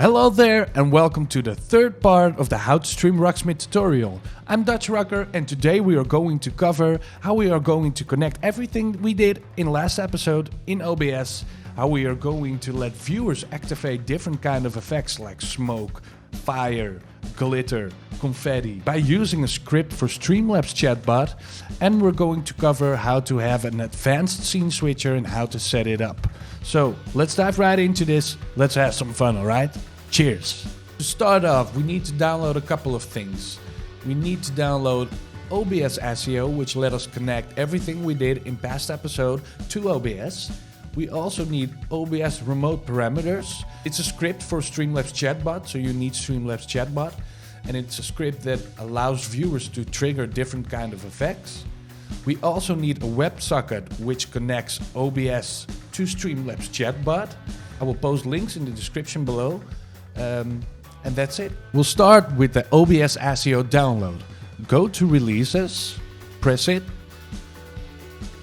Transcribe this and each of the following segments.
Hello there and welcome to the third part of the How to Stream Rocksmith tutorial. I'm DUTCHROCKER and today we are going to cover how we are going to connect everything we did in last episode in OBS, how we are going to let viewers activate different kind of effects like smoke, fire, glitter, confetti by using a script for Streamlabs chatbot, and we're going to cover how to have an advanced scene switcher and how to set it up. So let's dive right into this. Let's have some fun, alright? Cheers! To start off, we need to download a couple of things. We need to download OBS SEO, which let us connect everything we did in past episode to OBS. We also need OBS remote parameters. It's a script for Streamlabs chatbot, so you need Streamlabs chatbot. And it's a script that allows viewers to trigger different kind of effects. We also need a WebSocket which connects OBS to Streamlabs chatbot. I will post links in the description below. And that's it. We'll start with the OBS SEO download. Go to releases, press it,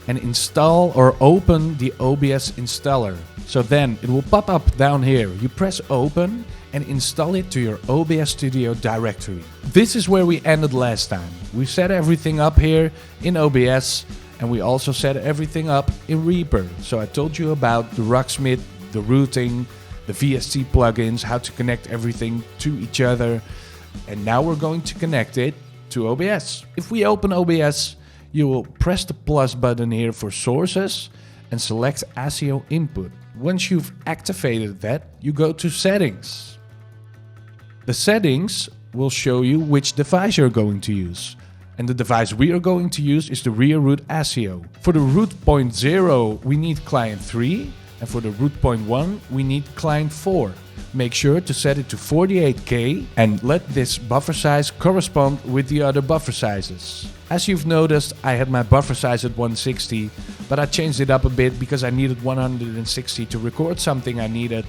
and install or open the OBS installer. So then it will pop up down here. You press open and install it to your OBS Studio directory. This is where we ended last time. We set everything up here in OBS and we also set everything up in Reaper. So I told you about the Rocksmith, the routing, the VST plugins, how to connect everything to each other. And now we're going to connect it to OBS. If we open OBS, you will press the plus button here for sources and select SEO input. Once you've activated that, you go to settings. The settings will show you which device you're going to use. And the device we are going to use is the rear root SEO. For the root point 0, we need client 3. And for the root point 1, we need client 4. Make sure to set it to 48K and let this buffer size correspond with the other buffer sizes. As you've noticed, I had my buffer size at 160, but I changed it up a bit because I needed 160 to record something I needed.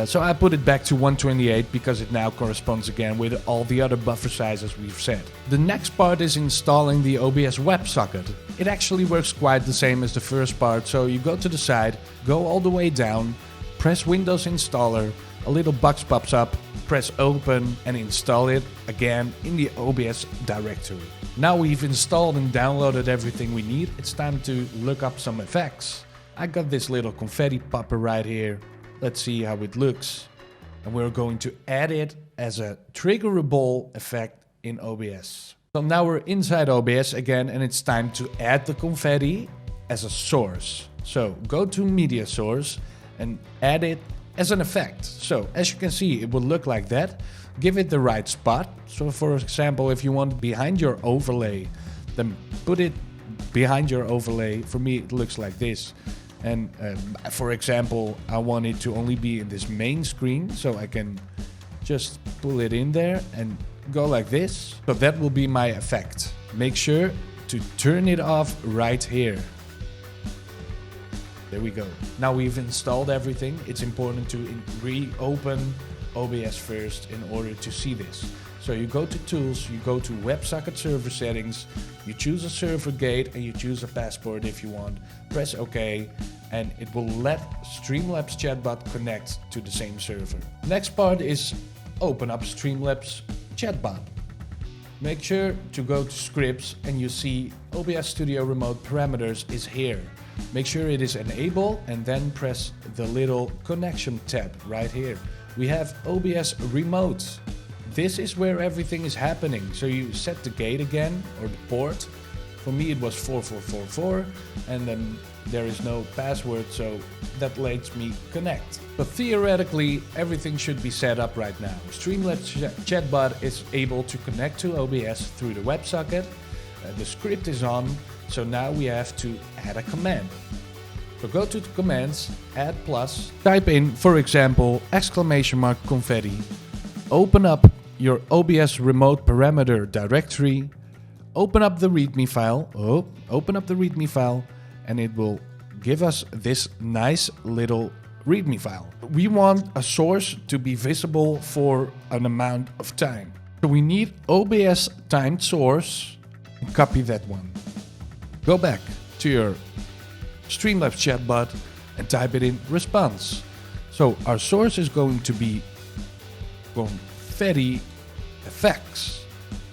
So I put it back to 128 because it now corresponds again with all the other buffer sizes we've set. The next part is installing the OBS WebSocket. It actually works quite the same as the first part, so you go to the side, go all the way down, press Windows Installer, a little box pops up, press open and install it again in the OBS directory. Now we've installed and downloaded everything we need, it's time to look up some effects. I got this little confetti popper right here. Let's see how it looks. And we're going to add it as a triggerable effect in OBS. So now we're inside OBS again and it's time to add the confetti as a source. So go to media source and add it as an effect. So as you can see, it will look like that. Give it the right spot. So for example, if you want behind your overlay, then put it behind your overlay. For me, it looks like this. And for example, I want it to only be in this main screen, so I can just pull it in there and go like this. So that will be my effect. Make sure to turn it off right here. There we go. Now we've installed everything. It's important to reopen OBS first in order to see this. So you go to Tools, you go to WebSocket Server Settings, you choose a server gate and you choose a passport if you want. Press OK and it will let Streamlabs chatbot connect to the same server. Next part is open up Streamlabs chatbot. Make sure to go to scripts and you see OBS Studio Remote Parameters is here. Make sure it is enabled and then press the little connection tab right here. We have OBS Remote. This is where everything is happening. So you set the gate again or the port. For me it was 4444 and then there is no password, so that lets me connect. But theoretically everything should be set up right now. Streamlabs chatbot is able to connect to OBS through the WebSocket. The script is on, so now we have to add a command. So go to the commands, add plus, type in, for example, !confetti, open up your OBS remote parameter directory, open up the README file, and it will give us this nice little README file. We want a source to be visible for an amount of time. So we need OBS timed source and copy that one. Go back to your Streamlabs chatbot and type it in response. So our source is going to be confetti effects.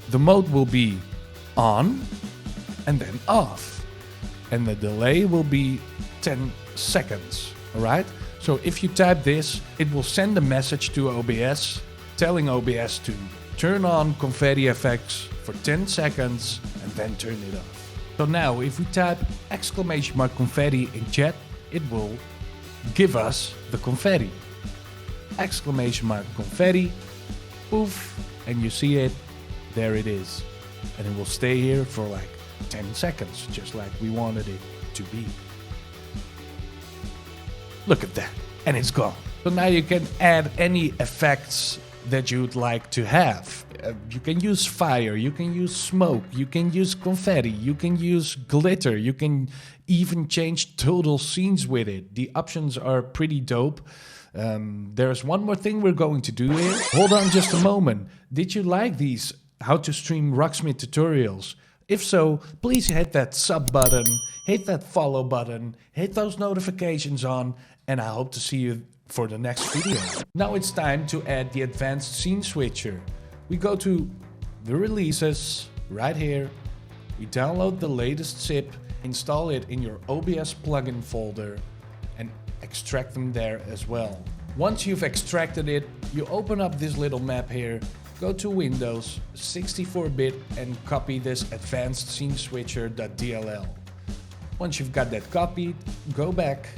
The mode will be on and then off. And the delay will be 10 seconds. Alright? So if you type this, it will send a message to OBS telling OBS to turn on confetti effects for 10 seconds and then turn it off. So now if we type !confetti in chat, it will give us the confetti. !confetti, poof, and you see it, there it is. And it will stay here for like 10 seconds, just like we wanted it to be. Look at that, and it's gone. So now you can add any effects that you'd like to have. You can use fire, you can use smoke, you can use confetti, you can use glitter, you can even change total scenes with it. The options are pretty dope. There's one more thing we're going to do here. Hold on just a moment. Did you like these how to stream Rocksmith tutorials? If so, please hit that sub button, hit that follow button, hit those notifications on, and I hope to see you for the next video. Now it's time to add the advanced scene switcher. We go to the releases right here. We download the latest zip, install it in your OBS plugin folder, and extract them there as well. Once you've extracted it, you open up this little map here, go to Windows, 64-bit, and copy this advanced scene switcher.dll. Once you've got that copied, go back,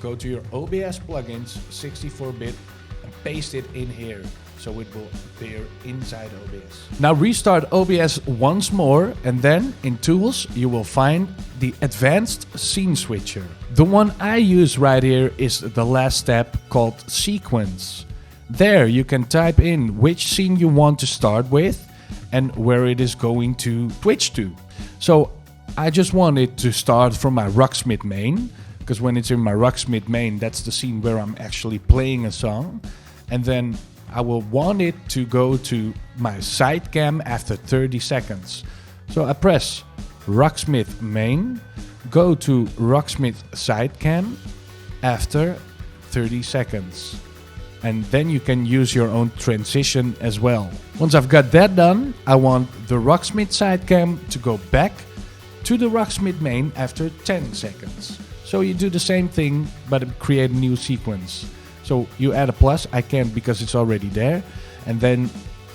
go to your OBS plugins, 64-bit, and paste it in here, so it will appear inside OBS. Now restart OBS once more, and then in Tools you will find the Advanced Scene Switcher. The one I use right here is the last step called Sequence. There you can type in which scene you want to start with and where it is going to switch to. So I just want it to start from my Rocksmith main, because when it's in my Rocksmith main, that's the scene where I'm actually playing a song. And then I will want it to go to my side cam after 30 seconds. So I press Rocksmith main, go to Rocksmith side cam after 30 seconds. And then you can use your own transition as well. Once I've got that done, I want the Rocksmith side cam to go back to the Rocksmith main after 10 seconds. So you do the same thing, but create a new sequence. So you add a plus, I can't because it's already there. And then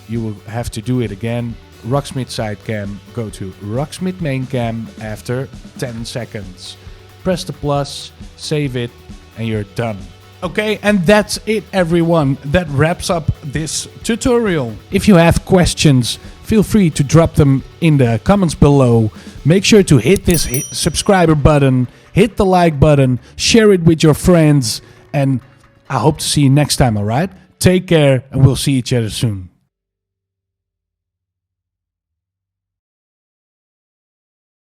you will have to do it again. Rocksmith side cam, go to Rocksmith main cam after 10 seconds. Press the plus, save it, and you're done. Okay, and that's it everyone. That wraps up this tutorial. If you have questions, feel free to drop them in the comments below. Make sure to hit this subscriber button, hit the like button, share it with your friends, and I hope to see you next time, alright? Take care, and we'll see each other soon.